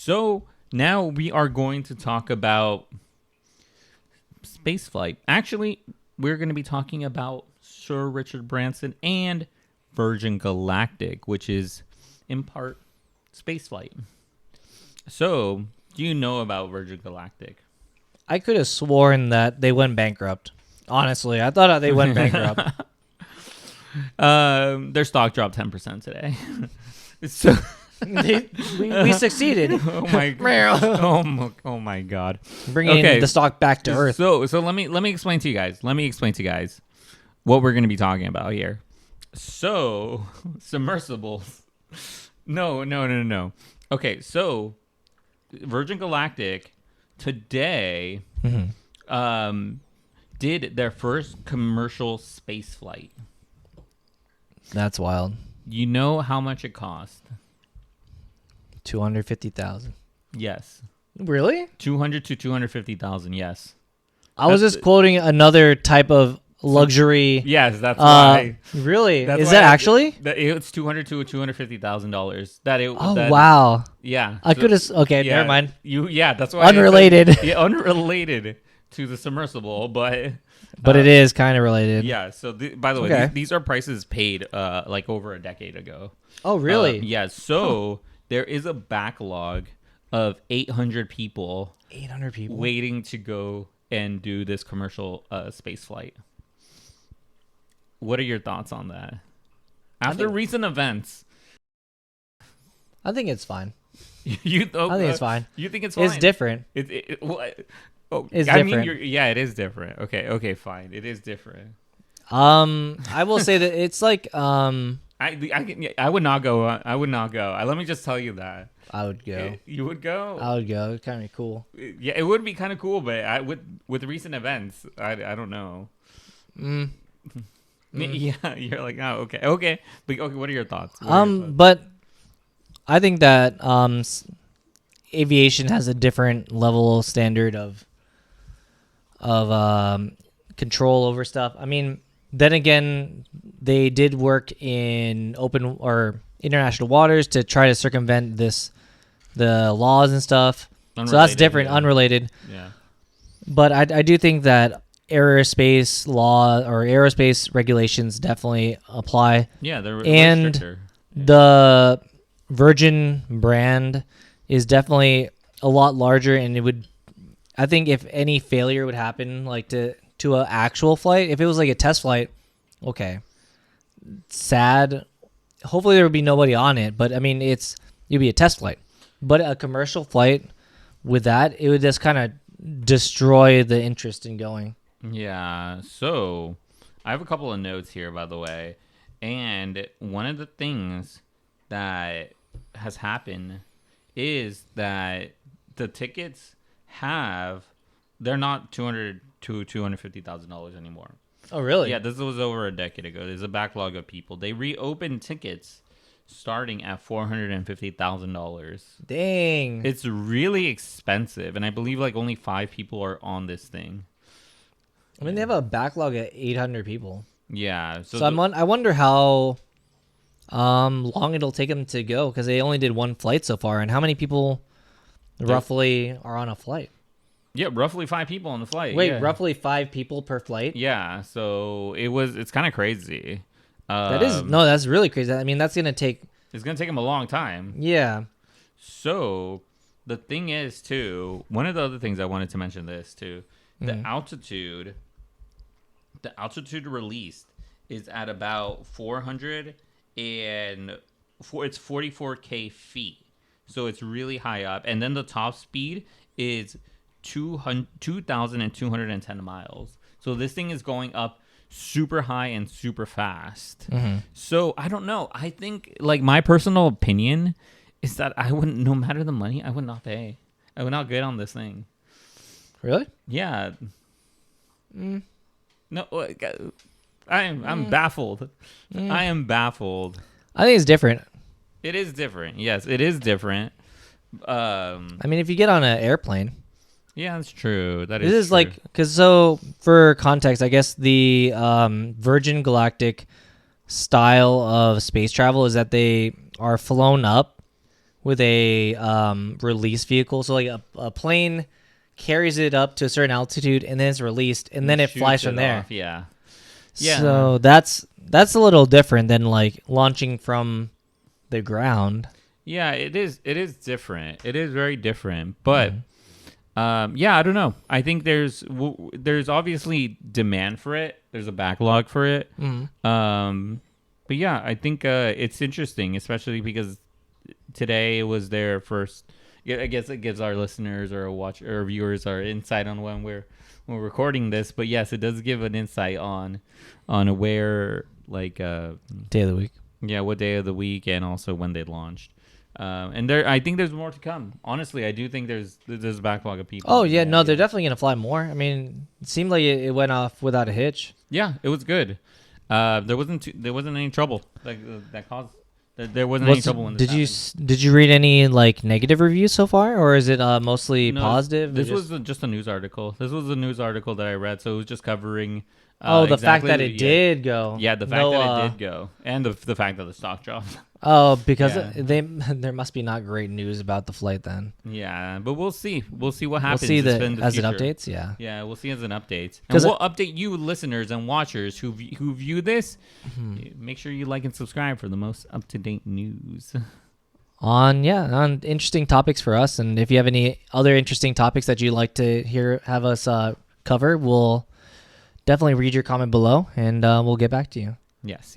So now we are going to talk about spaceflight. Actually, we're going to be talking about Sir Richard Branson and Virgin Galactic, which is in part spaceflight. So, do you know about Virgin Galactic? I could have sworn that they went bankrupt. Honestly, I thought they went bankrupt. Their stock dropped 10% today. So we succeeded. Oh my God! Bringing the stock back to earth. So let me explain to you guys. What we're going to be talking about here. So submersibles. No. Okay, so Virgin Galactic today did their first commercial space flight. That's wild. You know how much it cost? $250,000. Yes. Really? 200 to 250,000. Yes. I was just quoting another type of luxury. Yes, that's why. Really? That's Is why that actually? It's $200 to $250,000. Wow. Yeah. I could have. Okay, yeah, never mind. That's why. Unrelated. Unrelated to the submersible, but it is kind of related. Yeah. So by the way, these are prices paid like over a decade ago. Oh, really? Yeah. So there is a backlog of 800 people. 800 people waiting to go and do this commercial space flight. What are your thoughts on that? After recent events, I think it's fine. I think it's fine. You think it's fine? It's different. It's different. It is different. Okay, fine. It is different. I will say that it's like I would not go. I would not go. Let me just tell you that. I would go. You would go? I would go. It's kind of cool. Yeah, it would be kind of cool, but with recent events, I don't know. Yeah, you're like, oh, okay. But okay, what are your thoughts? But I think that aviation has a different level standard of control over stuff. I mean, then again, they did work in open or international waters to try to circumvent the laws and stuff. Unrelated, so that's different, unrelated. Yeah. But I do think that aerospace law or aerospace regulations definitely apply. Yeah, they're and stricter. The Virgin brand is definitely a lot larger, and it would. I think if any failure would happen, like to an actual flight, if it was like a test flight, okay, sad. Hopefully there would be nobody on it, but I mean it'd be a test flight. But a commercial flight with that, it would just kind of destroy the interest in going. Yeah, so I have a couple of notes here, by the way. And one of the things that has happened is that the tickets they're not $200,000 to $250,000 anymore. Oh, really? Yeah, this was over a decade ago. There's a backlog of people. They reopened tickets starting at $450,000. Dang. It's really expensive, and I believe like only 5 people are on this thing. I mean, they have a backlog of 800 people. Yeah. So I wonder how long it'll take them to go, because they only did one flight so far. And how many people roughly are on a flight? Yeah, roughly 5 people on the flight. Wait, yeah. Roughly 5 people per flight? Yeah, so it's kind of crazy. That's really crazy. I mean, it's going to take them a long time. Yeah. So the thing is, too, one of the other things I wanted to mention this, too, the altitude released is at about 44K feet. So it's really high up. And then the top speed is 2,210 miles. So this thing is going up super high and super fast. So I don't know. I think, like, my personal opinion is that no matter the money, I would not pay. I would not get on this thing. Really? Yeah. No, I'm baffled. I am baffled. I think it's different. It is different. Yes, it is different. I mean, if you get on an airplane. Yeah, that's true. This is true. So for context, I guess the Virgin Galactic style of space travel is that they are flown up with a release vehicle. So like a plane carries it up to a certain altitude and then it's released and then it flies Shoots from it there. off, yeah. Yeah. So that's a little different than like launching from the ground. Yeah, it is. It is different. It is very different. But yeah, I don't know. I think there's obviously demand for it. There's a backlog for it. But yeah, I think it's interesting, especially because today was their first. Yeah, I guess it gives our listeners or viewers our insight on when we're recording this. But yes, it does give an insight on where like Day of the week. Yeah, what day of the week and also when they launched. And I think there's more to come. Honestly, I do think there's a backlog of people. Oh yeah, no, they're definitely gonna fly more. I mean, it seemed like it went off without a hitch. Yeah, it was good. There wasn't any trouble that caused. There wasn't any trouble when this happened. Did you read any like negative reviews so far, or is it mostly positive? This was just a news article. This was a news article that I read, so it was just covering. The fact that it did go. Yeah, the fact that it did go, and the fact that the stock dropped. Oh, because there must be not great news about the flight then. Yeah, but we'll see. We'll see what happens. We'll see as future. it updates. Yeah. Yeah, we'll see as it updates. And we'll update you, listeners and watchers who view this. Make sure you like and subscribe for the most up to date news. On interesting topics for us, and if you have any other interesting topics that you'd like to have us cover, we'll definitely read your comment below, and we'll get back to you. Yes.